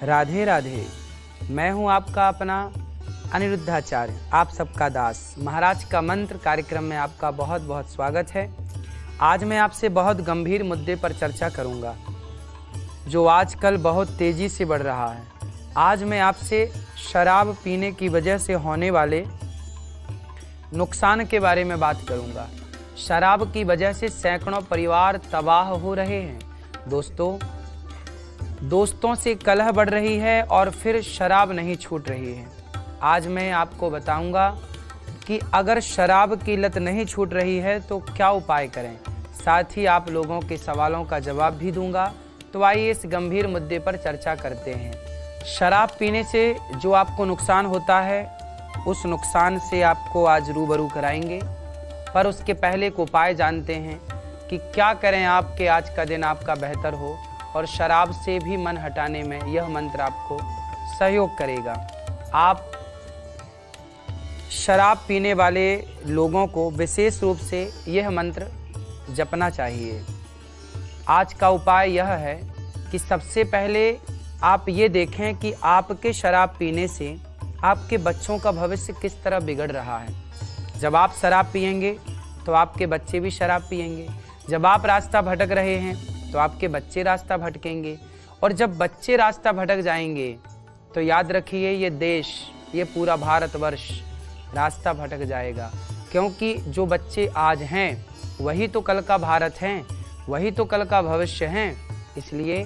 राधे राधे। मैं हूं आपका अपना अनिरुद्धाचार्य, आप सबका दास। महाराज का मंत्र कार्यक्रम में आपका बहुत बहुत स्वागत है। आज मैं आपसे बहुत गंभीर मुद्दे पर चर्चा करूंगा जो आजकल बहुत तेजी से बढ़ रहा है। आज मैं आपसे शराब पीने की वजह से होने वाले नुकसान के बारे में बात करूंगा। शराब की वजह से सैकड़ों परिवार तबाह हो रहे हैं। दोस्तों से कलह बढ़ रही है और फिर शराब नहीं छूट रही है। आज मैं आपको बताऊंगा कि अगर शराब की लत नहीं छूट रही है तो क्या उपाय करें। साथ ही आप लोगों के सवालों का जवाब भी दूंगा। तो आइए इस गंभीर मुद्दे पर चर्चा करते हैं। शराब पीने से जो आपको नुकसान होता है, उस नुकसान से आपको आज रूबरू कराएंगे। पर उसके पहले एक उपाय जानते हैं कि क्या करें आपके आज का दिन आपका बेहतर हो और शराब से भी मन हटाने में यह मंत्र आपको सहयोग करेगा। आप शराब पीने वाले लोगों को विशेष रूप से यह मंत्र जपना चाहिए। आज का उपाय यह है कि सबसे पहले आप ये देखें कि आपके शराब पीने से आपके बच्चों का भविष्य किस तरह बिगड़ रहा है। जब आप शराब पिएंगे तो आपके बच्चे भी शराब पिएंगे। जब आप रास्ता भटक रहे हैं तो आपके बच्चे रास्ता भटकेंगे। और जब बच्चे रास्ता भटक जाएंगे तो याद रखिए, ये देश, ये पूरा भारतवर्ष रास्ता भटक जाएगा। क्योंकि जो बच्चे आज हैं वही तो कल का भारत हैं, वही तो कल का भविष्य हैं। इसलिए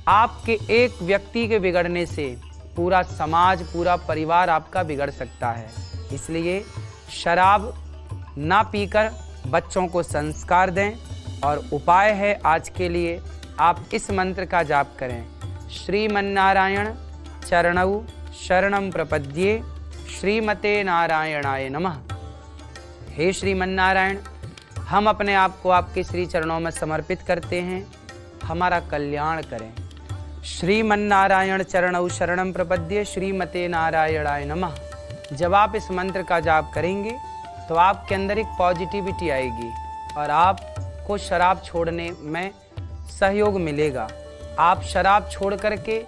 आपके एक व्यक्ति के बिगड़ने से पूरा समाज, पूरा परिवार आपका बिगड़ सकता है। इसलिए शराब ना पीकर बच्चों को संस्कार दें। और उपाय है आज के लिए, आप इस मंत्र का जाप करें। श्रीमन्नारायण चरणौ शरणं प्रपद्ये, श्रीमते नारायणाय नमः। हे श्रीमन्नारायण, हम अपने आप को आपके श्री चरणों में समर्पित करते हैं। हमारा कल्याण करें। श्रीमन्नारायण चरणौ शरणं प्रपद्ये, श्रीमते नारायणाय नमः। जब आप इस मंत्र का जाप करेंगे तो आपके अंदर एक पॉजिटिविटी आएगी और आपको शराब छोड़ने में सहयोग मिलेगा। आप शराब छोड़ करके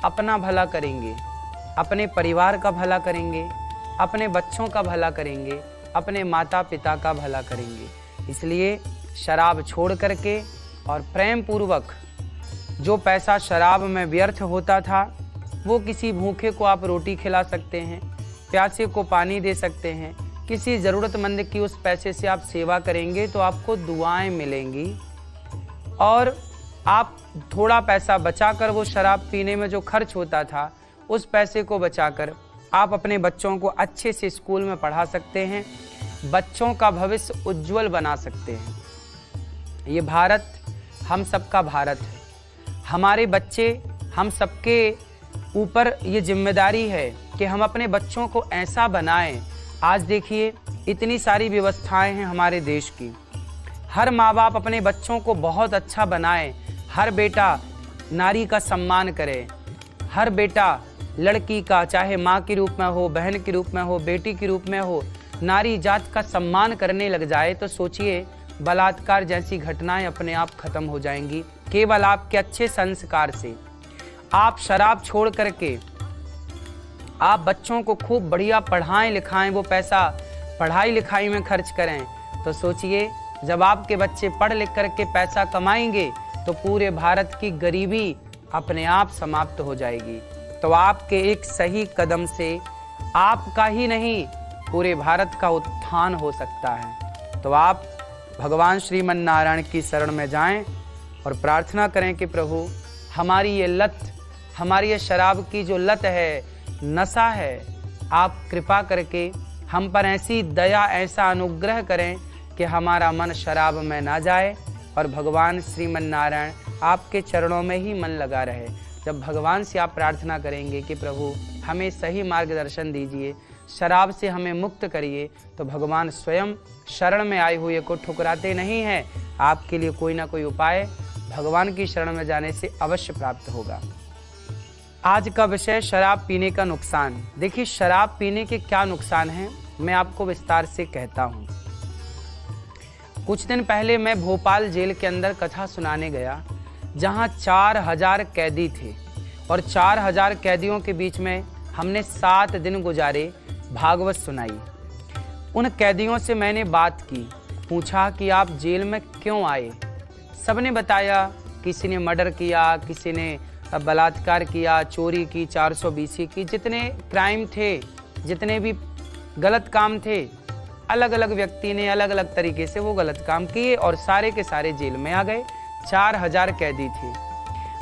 अपना भला करेंगे, अपने परिवार का भला करेंगे, अपने बच्चों का भला करेंगे, अपने माता पिता का भला करेंगे। इसलिए शराब छोड़ करके और प्रेम पूर्वक जो पैसा शराब में व्यर्थ होता था, वो किसी भूखे को आप रोटी खिला सकते हैं, प्यासे को पानी दे सकते हैं। किसी ज़रूरतमंद की उस पैसे से आप सेवा करेंगे तो आपको दुआएं मिलेंगी। और आप थोड़ा पैसा बचाकर, वो शराब पीने में जो खर्च होता था, उस पैसे को बचाकर आप अपने बच्चों को अच्छे से स्कूल में पढ़ा सकते हैं, बच्चों का भविष्य उज्जवल बना सकते हैं। ये भारत हम सबका भारत है। हमारे बच्चे, हम सबके ऊपर ये जिम्मेदारी है कि हम अपने बच्चों को ऐसा बनाएं। आज देखिए, इतनी सारी व्यवस्थाएं हैं हमारे देश की। हर माँ बाप अपने बच्चों को बहुत अच्छा बनाए। हर बेटा नारी का सम्मान करे। हर बेटा लड़की का, चाहे माँ के रूप में हो, बहन के रूप में हो, बेटी के रूप में हो, नारी जात का सम्मान करने लग जाए तो सोचिए, बलात्कार जैसी घटनाएं अपने आप खत्म हो जाएंगी। केवल आपके अच्छे संस्कार से। आप शराब छोड़ करके आप बच्चों को खूब बढ़िया पढ़ाएं लिखाएं, वो पैसा पढ़ाई लिखाई में खर्च करें तो सोचिए, जब आपके बच्चे पढ़ लिख करके पैसा कमाएंगे तो पूरे भारत की गरीबी अपने आप समाप्त हो जाएगी। तो आपके एक सही कदम से आपका ही नहीं, पूरे भारत का उत्थान हो सकता है। तो आप भगवान श्रीमन्नारायण की शरण में जाएं और प्रार्थना करें कि प्रभु, हमारी ये लत, हमारी ये शराब की जो लत है, नशा है, आप कृपा करके हम पर ऐसी दया, ऐसा अनुग्रह करें कि हमारा मन शराब में ना जाए और भगवान श्रीमन्नारायण आपके चरणों में ही मन लगा रहे। जब भगवान से आप प्रार्थना करेंगे कि प्रभु हमें सही मार्गदर्शन दीजिए, शराब से हमें मुक्त करिए, तो भगवान स्वयं शरण में आए हुए को ठुकराते नहीं हैं। आपके लिए कोई ना कोई उपाय भगवान की शरण में जाने से अवश्य प्राप्त होगा। आज का विषय शराब पीने का नुकसान। देखिए, शराब पीने के क्या नुकसान हैं, मैं आपको विस्तार से कहता हूँ। कुछ दिन पहले मैं भोपाल जेल के अंदर कथा सुनाने गया, जहाँ 4000 कैदी थे और 4000 कैदियों के बीच में हमने 7 दिन गुजारे, भागवत सुनाई। उन कैदियों से मैंने बात की, पूछा कि आप जेल में क्यों आए। सबने बताया, किसी ने मर्डर किया, किसी ने बलात्कार किया, चोरी की, 420 की, जितने क्राइम थे, जितने भी गलत काम थे, अलग अलग व्यक्ति ने अलग अलग तरीके से वो गलत काम किए और सारे के सारे जेल में आ गए। 4000 कैदी थे।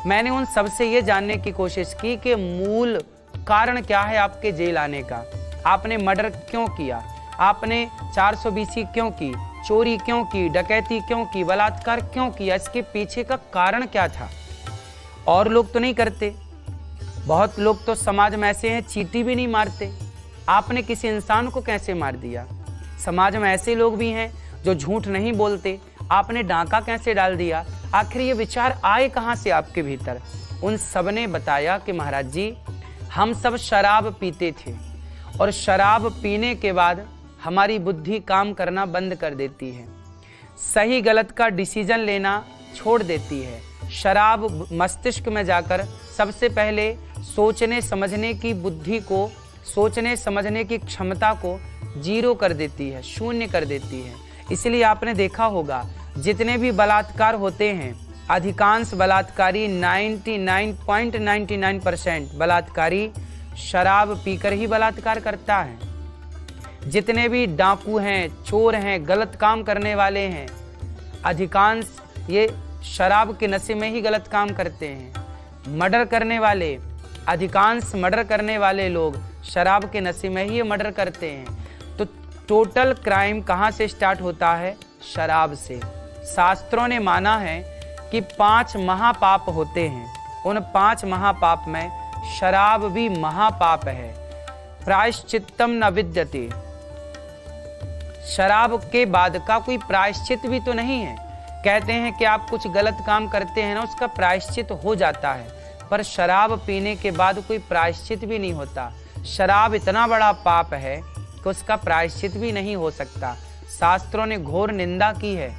मैंने उन सबसे ये जानने की कोशिश की कि मूल कारण क्या है आपके जेल आने का। आपने मर्डर क्यों किया, आपने 420 क्यों की, चोरी क्यों की, डकैती क्यों की, बलात्कार क्यों किया, इसके पीछे का कारण क्या था। और लोग तो नहीं करते, बहुत लोग तो समाज में ऐसे हैं चींटी भी नहीं मारते, आपने किसी इंसान को कैसे मार दिया। समाज में ऐसे लोग भी हैं जो झूठ नहीं बोलते, आपने डांका कैसे डाल दिया। आखिर ये विचार आए कहाँ से आपके भीतर। उन सब ने बताया कि महाराज जी, हम सब शराब पीते थे और शराब पीने के बाद हमारी बुद्धि काम करना बंद कर देती है, सही गलत का डिसीजन लेना छोड़ देती है। शराब मस्तिष्क में जाकर सबसे पहले सोचने समझने की बुद्धि को, सोचने समझने की क्षमता को जीरो कर देती है, शून्य कर देती है। इसलिए आपने देखा होगा जितने भी बलात्कार होते हैं, अधिकांश बलात्कारी 99.99% बलात्कारी शराब पीकर ही बलात्कार करता है। जितने भी डाकू हैं, चोर हैं, गलत काम करने वाले हैं, अधिकांश ये शराब के नशे में ही गलत काम करते हैं। मर्डर करने वाले, अधिकांश मर्डर करने वाले लोग शराब के नशे में ही मर्डर करते हैं। तो टोटल क्राइम कहाँ से स्टार्ट होता है? शराब से। शास्त्रों ने माना है कि 5 महापाप होते हैं, उन 5 महापाप में शराब भी महापाप है। प्रायश्चित्तम न विद्यते, शराब के बाद का कोई प्रायश्चित भी तो नहीं है। कहते हैं कि आप कुछ गलत काम करते हैं ना, उसका प्रायश्चित हो जाता है, पर शराब पीने के बाद कोई प्रायश्चित भी नहीं होता। शराब इतना बड़ा पाप है कि उसका प्रायश्चित भी नहीं हो सकता। शास्त्रों ने घोर निंदा की है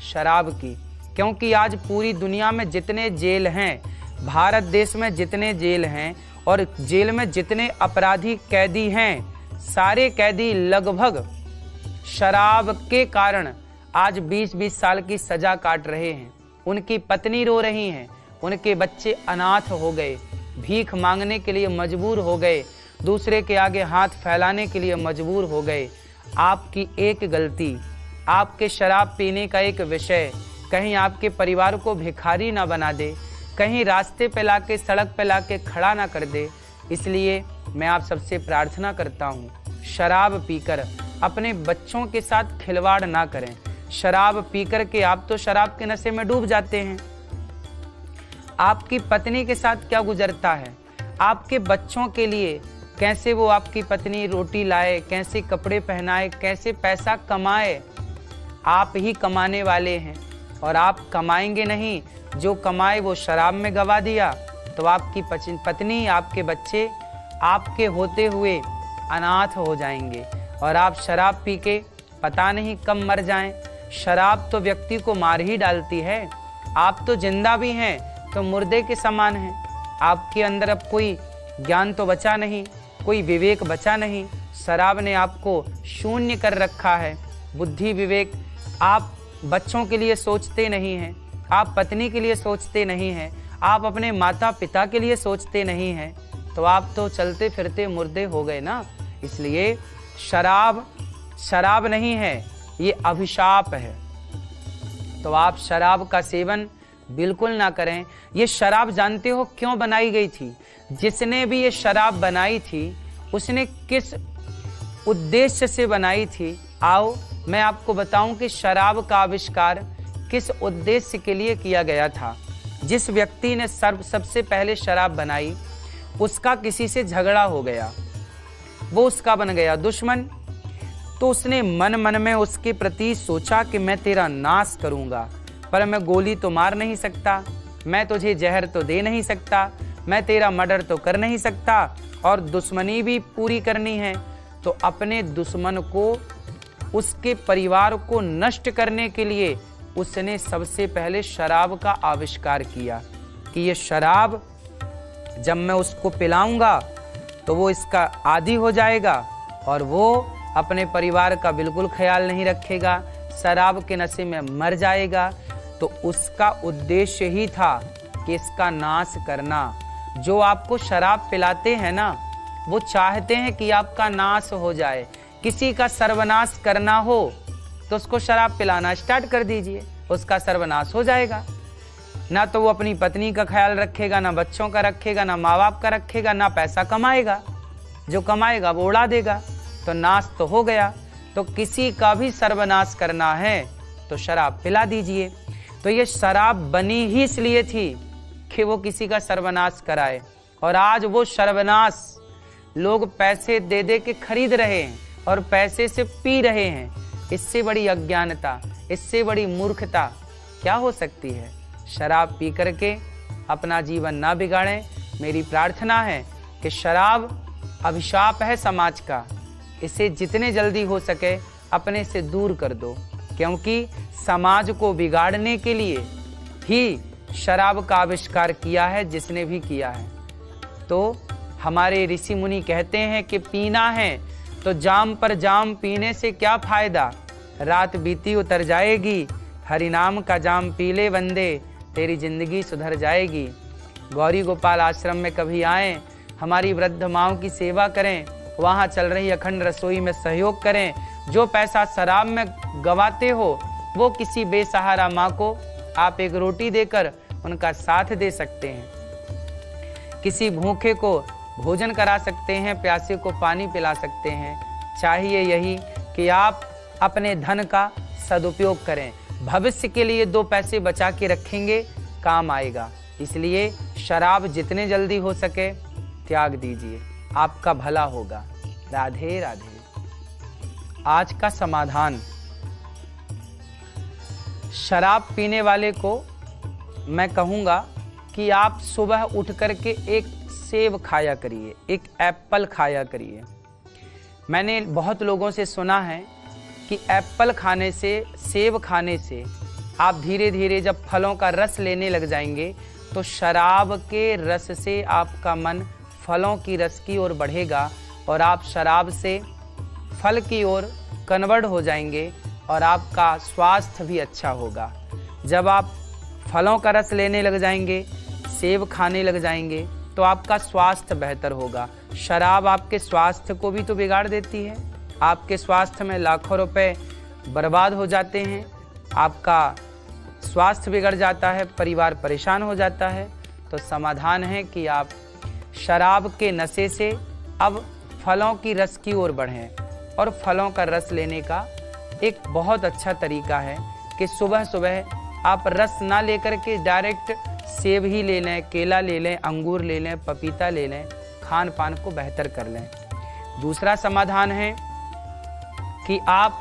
शराब की, क्योंकि आज पूरी दुनिया में जितने जेल हैं, भारत देश में जितने जेल हैं और जेल में जितने अपराधी कैदी हैं, सारे कैदी लगभग शराब के कारण आज 20-20 साल की सजा काट रहे हैं। उनकी पत्नी रो रही हैं, उनके बच्चे अनाथ हो गए, भीख मांगने के लिए मजबूर हो गए, दूसरे के आगे हाथ फैलाने के लिए मजबूर हो गए। आपकी एक गलती, आपके शराब पीने का एक विषय कहीं आपके परिवार को भिखारी ना बना दे, कहीं रास्ते पे लाके, सड़क पे लाके खड़ा ना कर दे। इसलिए मैं आप सबसे प्रार्थना करता हूँ, शराब पीकर अपने बच्चों के साथ खिलवाड़ ना करें। शराब पीकर के आप तो शराब के नशे में डूब जाते हैं। आपकी पत्नी के साथ क्या गुजरता है, आपके बच्चों के लिए कैसे वो आपकी पत्नी रोटी लाए, कैसे कपड़े पहनाए, कैसे पैसा कमाए। आप ही कमाने वाले हैं और आप कमाएंगे नहीं, जो कमाए वो शराब में गवा दिया तो आपकी पत्नी, आपके बच्चे आपके होते हुए अनाथ हो जाएंगे और आप शराब पी के पता नहीं कब मर जाएं। शराब तो व्यक्ति को मार ही डालती है। आप तो जिंदा भी हैं तो मुर्दे के समान हैं। आपके अंदर अब कोई ज्ञान तो बचा नहीं, कोई विवेक बचा नहीं। शराब ने आपको शून्य कर रखा है, बुद्धि विवेक। आप बच्चों के लिए सोचते नहीं हैं, आप पत्नी के लिए सोचते नहीं हैं, आप अपने माता पिता के लिए सोचते नहीं हैं, तो आप तो चलते फिरते मुर्दे हो गए ना। इसलिए शराब नहीं है, ये अभिशाप है। तो आप शराब का सेवन बिल्कुल ना करें। ये शराब जानते हो क्यों बनाई गई थी? जिसने भी ये शराब बनाई थी उसने किस उद्देश्य से बनाई थी? आओ मैं आपको बताऊं कि शराब का आविष्कार किस उद्देश्य के लिए किया गया था। जिस व्यक्ति ने सबसे पहले शराब बनाई, उसका किसी से झगड़ा हो गया, वो उसका बन गया दुश्मन। तो उसने मन मन में उसके प्रति सोचा कि मैं तेरा नाश करूंगा, पर मैं गोली तो मार नहीं सकता, मैं तुझे जहर तो दे नहीं सकता, मैं तेरा मर्डर तो कर नहीं सकता, और दुश्मनी भी पूरी करनी है। तो अपने दुश्मन को, उसके परिवार को नष्ट करने के लिए उसने सबसे पहले शराब का आविष्कार किया कि ये शराब जब मैं उसको पिलाऊंगा तो वो इसका आदी हो जाएगा और वो अपने परिवार का बिल्कुल ख्याल नहीं रखेगा, शराब के नशे में मर जाएगा। तो उसका उद्देश्य ही था कि इसका नाश करना। जो आपको शराब पिलाते हैं ना, वो चाहते हैं कि आपका नाश हो जाए। किसी का सर्वनाश करना हो तो उसको शराब पिलाना स्टार्ट कर दीजिए, उसका सर्वनाश हो जाएगा। ना तो वो अपनी पत्नी का ख्याल रखेगा, ना बच्चों का रखेगा, ना माँ बाप का रखेगा, ना पैसा कमाएगा। जो कमाएगा वो उड़ा देगा, तो नाश तो हो गया। तो किसी का भी सर्वनाश करना है तो शराब पिला दीजिए। तो ये शराब बनी ही इसलिए थी कि वो किसी का सर्वनाश कराए, और आज वो सर्वनाश लोग पैसे दे दे के खरीद रहे हैं और पैसे से पी रहे हैं। इससे बड़ी अज्ञानता, इससे बड़ी मूर्खता क्या हो सकती है। शराब पी करके अपना जीवन ना बिगाड़ें। मेरी प्रार्थना है कि शराब अभिशाप है समाज का, इसे जितने जल्दी हो सके अपने से दूर कर दो, क्योंकि समाज को बिगाड़ने के लिए ही शराब का आविष्कार किया है जिसने भी किया है। तो हमारे ऋषि मुनि कहते हैं कि पीना है तो जाम पर जाम पीने से क्या फायदा, रात बीती उतर जाएगी, हरि नाम का जाम पी ले बंदे, तेरी जिंदगी सुधर जाएगी। गौरी गोपाल आश्रम में कभी आएं, हमारी वृद्ध माँओं की सेवा करें, वहाँ चल रही अखंड रसोई में सहयोग करें। जो पैसा शराब में गवाते हो वो किसी बेसहारा माँ को आप एक रोटी देकर उनका साथ दे सकते हैं। किसी भूखे को भोजन करा सकते हैं, प्यासे को पानी पिला सकते हैं। चाहिए यही कि आप अपने धन का सदुपयोग करें। भविष्य के लिए 2 पैसे बचा के रखेंगे, काम आएगा। इसलिए शराब जितने जल्दी हो सके त्याग दीजिए, आपका भला होगा। राधे राधे। आज का समाधान, शराब पीने वाले को मैं कहूँगा कि आप सुबह उठ करके एक सेब खाया करिए, एक एप्पल खाया करिए। मैंने बहुत लोगों से सुना है कि एप्पल खाने से, सेब खाने से आप धीरे धीरे जब फलों का रस लेने लग जाएंगे तो शराब के रस से आपका मन फलों की रस की ओर बढ़ेगा और आप शराब से फल की ओर कन्वर्ट हो जाएंगे और आपका स्वास्थ्य भी अच्छा होगा। जब आप फलों का रस लेने लग जाएंगे, सेब खाने लग जाएंगे, तो आपका स्वास्थ्य बेहतर होगा। शराब आपके स्वास्थ्य को भी तो बिगाड़ देती है। आपके स्वास्थ्य में लाखों रुपए बर्बाद हो जाते हैं, आपका स्वास्थ्य बिगड़ जाता है, परिवार परेशान हो जाता है। तो समाधान है कि आप शराब के नशे से अब फलों की रस की ओर बढ़ें। और फलों का रस लेने का एक बहुत अच्छा तरीका है कि सुबह सुबह आप रस ना लेकर के डायरेक्ट सेब ही ले लें, केला ले लें, अंगूर ले लें, पपीता ले लें, खान पान को बेहतर कर लें। दूसरा समाधान है कि आप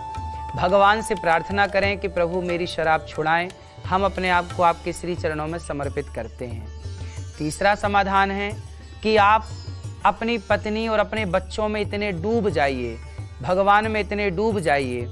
भगवान से प्रार्थना करें कि प्रभु मेरी शराब छुड़ाएं। हम अपने आप को आपके श्री चरणों में समर्पित करते हैं। तीसरा समाधान है कि आप अपनी पत्नी और अपने बच्चों में इतने डूब जाइए, भगवान में इतने डूब जाइए,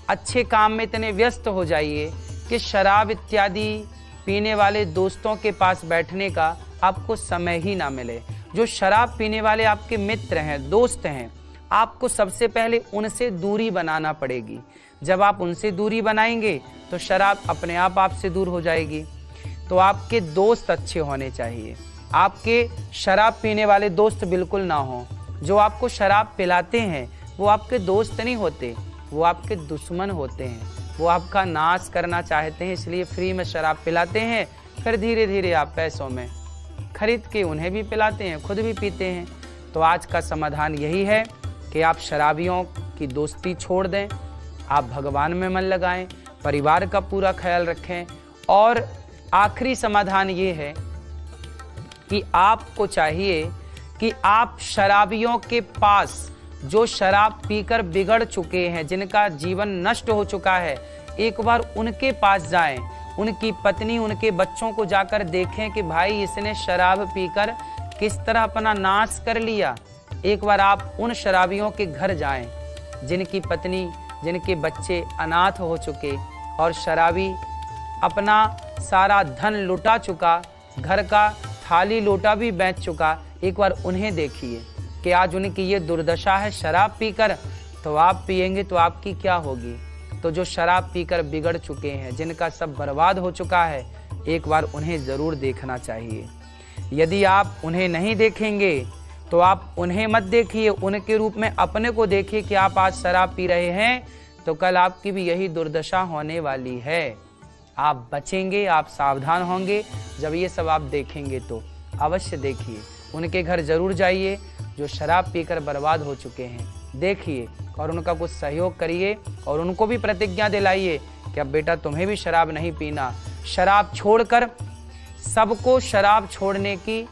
अच्छे काम में इतने व्यस्त हो जाइए कि शराब इत्यादि पीने वाले दोस्तों के पास बैठने का आपको समय ही ना मिले। जो शराब पीने वाले आपके मित्र हैं, दोस्त हैं, आपको सबसे पहले उनसे दूरी बनाना पड़ेगी। जब आप उनसे दूरी बनाएंगे तो शराब अपने आप आपसे दूर हो जाएगी। तो आपके दोस्त अच्छे होने चाहिए। आपके शराब पीने वाले दोस्त बिल्कुल ना हों। जो आपको शराब पिलाते हैं वो आपके दोस्त नहीं होते, वो आपके दुश्मन होते हैं। वो आपका नाश करना चाहते हैं, इसलिए फ्री में शराब पिलाते हैं, फिर धीरे धीरे आप पैसों में खरीद के उन्हें भी पिलाते हैं, खुद भी पीते हैं। तो आज का समाधान यही है कि आप शराबियों की दोस्ती छोड़ दें, आप भगवान में मन लगाएं, परिवार का पूरा ख्याल रखें। और आखिरी समाधान ये है कि आपको चाहिए कि आप शराबियों के पास, जो शराब पीकर बिगड़ चुके हैं, जिनका जीवन नष्ट हो चुका है, एक बार उनके पास जाएं, उनकी पत्नी, उनके बच्चों को जाकर देखें कि भाई इसने शराब पीकर किस तरह अपना नाश कर लिया। एक बार आप उन शराबियों के घर जाएं जिनकी पत्नी, जिनके बच्चे अनाथ हो चुके और शराबी अपना सारा धन लुटा चुका, घर का थाली लोटा भी बेच चुका, एक बार उन्हें देखिए कि आज उनकी ये दुर्दशा है शराब पीकर। तो आप पिएंगे तो आपकी क्या होगी। तो जो शराब पीकर बिगड़ चुके हैं, जिनका सब बर्बाद हो चुका है, एक बार उन्हें ज़रूर देखना चाहिए। यदि आप उन्हें नहीं देखेंगे तो आप उन्हें मत देखिए, उनके रूप में अपने को देखिए कि आप आज शराब पी रहे हैं तो कल आपकी भी यही दुर्दशा होने वाली है। आप बचेंगे, आप सावधान होंगे। जब ये सब आप देखेंगे तो अवश्य देखिए, उनके घर जरूर जाइए जो शराब पीकर बर्बाद हो चुके हैं, देखिए और उनका कुछ सहयोग करिए और उनको भी प्रतिज्ञा दिलाइए कि अब बेटा तुम्हें भी शराब नहीं पीना। शराब छोड़कर सबको शराब छोड़ने की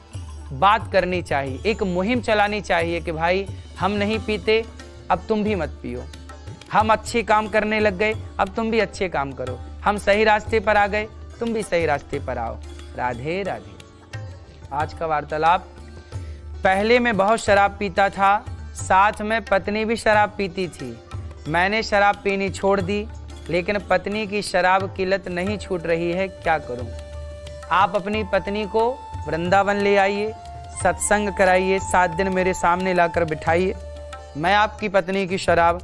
बात करनी चाहिए, एक मुहिम चलानी चाहिए कि भाई हम नहीं पीते, अब तुम भी मत पियो। हम अच्छे काम करने लग गए, अब तुम भी अच्छे काम करो। हम सही रास्ते पर आ गए, तुम भी सही रास्ते पर आओ। राधे राधे। आज का वार्तालाप, पहले मैं बहुत शराब पीता था, साथ में पत्नी भी शराब पीती थी। मैंने शराब पीनी छोड़ दी, लेकिन पत्नी की शराब की लत नहीं छूट रही है, क्या करूं। आप अपनी पत्नी को वृंदावन ले आइए, सत्संग कराइए, 7 दिन मेरे सामने लाकर बिठाइए। मैं आपकी पत्नी की शराब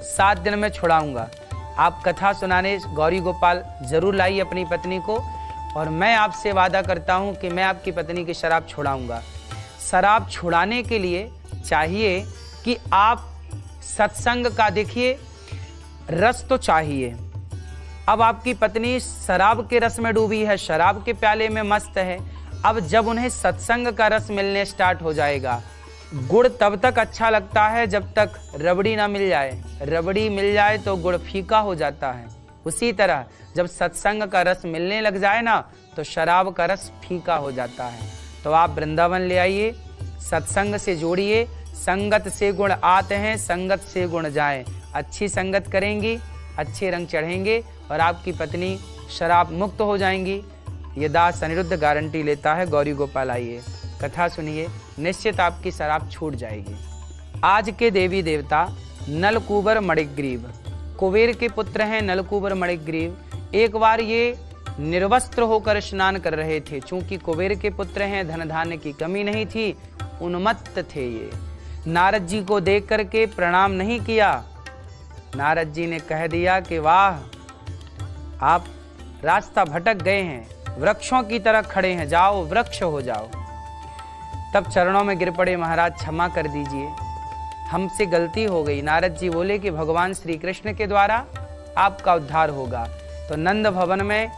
7 दिन में छुड़ाऊंगा। आप कथा सुनाने गौरी गोपाल जरूर लाइए अपनी पत्नी को, और मैं आपसे वादा करता हूं कि मैं आपकी पत्नी की शराब छुड़ाऊंगा। शराब छुड़ाने के लिए चाहिए कि आप सत्संग का देखिए रस तो चाहिए। अब आपकी पत्नी शराब के रस में डूबी है, शराब के प्याले में मस्त है। अब जब उन्हें सत्संग का रस मिलने स्टार्ट हो जाएगा, गुड़ तब तक अच्छा लगता है जब तक रबड़ी ना मिल जाए। रबड़ी मिल जाए तो गुड़ फीका हो जाता है। उसी तरह जब सत्संग का रस मिलने लग जाए ना, तो शराब का रस फीका हो जाता है। तो आप वृंदावन ले आइए, सत्संग से जोड़िए। संगत से गुण आते हैं, संगत से गुण जाएं। अच्छी संगत करेंगी, अच्छे रंग चढ़ेंगे और आपकी पत्नी शराब मुक्त हो जाएंगी। ये दास अनिरुद्ध गारंटी लेता है। गौरी गोपाल आइए, कथा सुनिए, निश्चित आपकी शराब छूट जाएगी। आज के देवी देवता नलकूबर मणिग्रीव, कुबेर के पुत्र हैं नलकूबर मणिग्रीव। एक बार ये निर्वस्त्र होकर स्नान कर रहे थे। चूंकि कुबेर के पुत्र हैं, धन धान्य की कमी नहीं थी, उन्मत्त थे ये। नारद जी को देख करके प्रणाम नहीं किया। नारद जी ने कह दिया कि वाह, आप रास्ता भटक गए हैं, वृक्षों की तरह खड़े हैं, जाओ वृक्ष हो जाओ। तब चरणों में गिर पड़े, महाराज क्षमा कर दीजिए, हमसे गलती हो गई। नारद जी बोले कि भगवान श्री कृष्ण के द्वारा आपका उद्धार होगा। तो नंद भवन में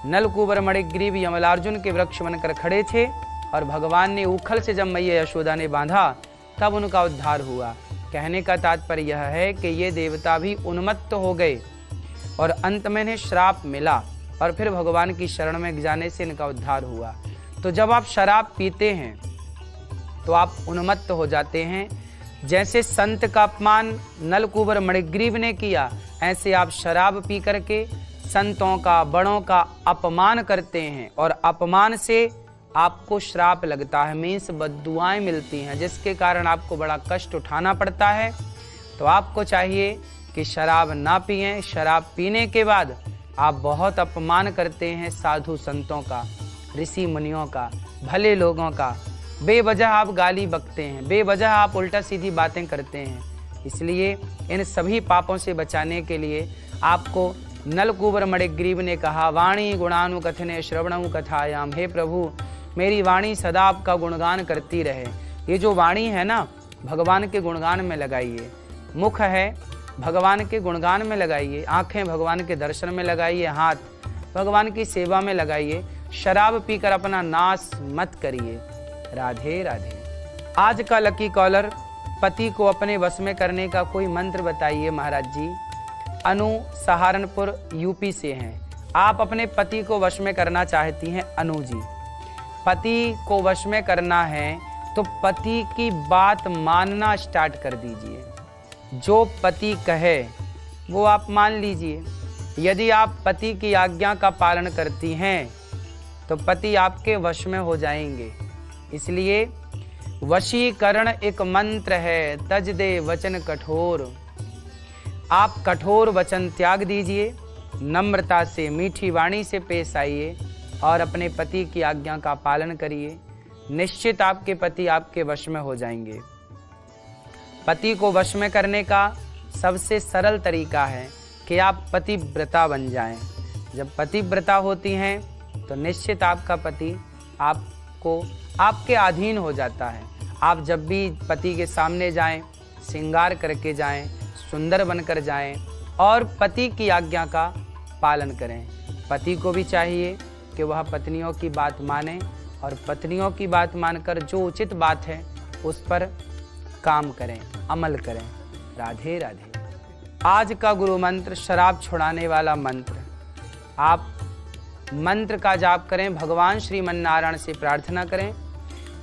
नलकूबर मणिग्रीव यमलार्जुन के वृक्ष बनकर खड़े थे और भगवान ने उखल से जब मैया यशोदा ने बांधा तब उनका उद्धार हुआ। कहने का तात्पर्य यह है कि ये देवता भी उन्मत्त हो गए और अंत में इन्हें श्राप मिला और फिर भगवान की शरण में जाने से इनका उद्धार हुआ। तो जब आप शराब पीते हैं तो आप उन्मत्त हो जाते हैं। जैसे संत का अपमान नलकूबर मणिग्रीव ने किया, ऐसे आप शराब पी करके संतों का, बड़ों का अपमान करते हैं और अपमान से आपको श्राप लगता है, मीन्स बद्दुआएं मिलती हैं, जिसके कारण आपको बड़ा कष्ट उठाना पड़ता है। तो आपको चाहिए कि शराब ना पिएं। शराब पीने के बाद आप बहुत अपमान करते हैं साधु संतों का, ऋषि मुनियों का, भले लोगों का। बेवजह आप गाली बकते हैं, बेवजह आप उल्टा सीधी बातें करते हैं। इसलिए इन सभी पापों से बचाने के लिए आपको नलकूबर मणिग्रीव ने कहा, वाणी गुणानुकथने श्रवणं कथायाम। हे प्रभु, मेरी वाणी सदा आपका गुणगान करती रहे। ये जो वाणी है ना, भगवान के गुणगान में लगाइए। मुख है, भगवान के गुणगान में लगाइए। आंखें भगवान के दर्शन में लगाइए। हाथ भगवान की सेवा में लगाइए। शराब पीकर अपना नाश मत करिए। राधे राधे। आज का लकी कॉलर, पति को अपने वश में करने का कोई मंत्र बताइए महाराज जी। अनु सहारनपुर यूपी से हैं। आप अपने पति को वश में करना चाहती हैं। अनु जी, पति को वश में करना है तो पति की बात मानना स्टार्ट कर दीजिए। जो पति कहे वो आप मान लीजिए। यदि आप पति की आज्ञा का पालन करती हैं तो पति आपके वश में हो जाएंगे। इसलिए वशीकरण एक मंत्र है, तज दे वचन कठोर। आप कठोर वचन त्याग दीजिए, नम्रता से, मीठी वाणी से पेश आइए और अपने पति की आज्ञा का पालन करिए। निश्चित आपके पति आपके वश में हो जाएंगे। पति को वश में करने का सबसे सरल तरीका है कि आप पतिव्रता बन जाएं। जब पतिव्रता होती हैं तो निश्चित आपका पति आपको आपके अधीन हो जाता है। आप जब भी पति के सामने जाएं, श्रृंगार करके जाएं, सुंदर बनकर जाएं और पति की आज्ञा का पालन करें। पति को भी चाहिए कि वह पत्नियों की बात माने और पत्नियों की बात मानकर जो उचित बात है उस पर काम करें, अमल करें। राधे राधे। आज का गुरु मंत्र शराब छुड़ाने वाला मंत्र। आप मंत्र का जाप करें, भगवान श्रीमन्नारायण से प्रार्थना करें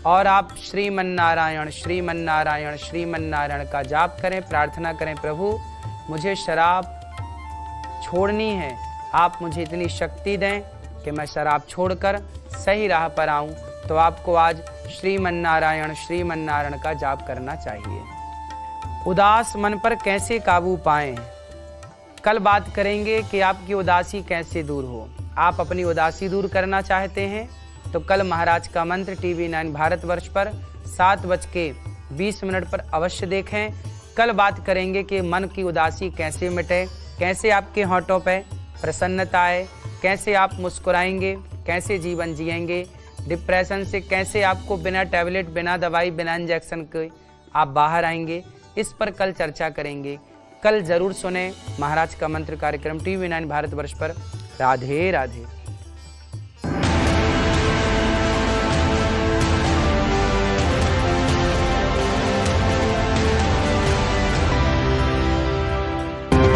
और आप श्रीमन्नारायण श्रीमन्नारायण श्रीमन्नारायण का जाप करें, प्रार्थना करें, प्रभु मुझे शराब छोड़नी है, आप मुझे इतनी शक्ति दें कि मैं शराब छोड़कर सही राह पर आऊं। तो आपको आज श्रीमन्नारायण श्रीमन्नारायण का जाप करना चाहिए। उदास मन पर कैसे काबू पाएं, कल बात करेंगे कि आपकी उदासी कैसे दूर हो। आप अपनी उदासी दूर करना चाहते हैं तो कल महाराज का मंत्र TV9 भारतवर्ष पर 7:20 पर अवश्य देखें। कल बात करेंगे कि मन की उदासी कैसे मिटे, कैसे आपके होठों पे प्रसन्नता आए, कैसे आप मुस्कुराएंगे, कैसे जीवन जिएंगे, डिप्रेशन से कैसे आपको बिना टैबलेट, बिना दवाई, बिना इंजेक्शन के आप बाहर आएंगे। इस पर कल चर्चा करेंगे। कल जरूर सुने महाराज का मंत्र कार्यक्रम TV9 भारतवर्ष पर। राधे राधे।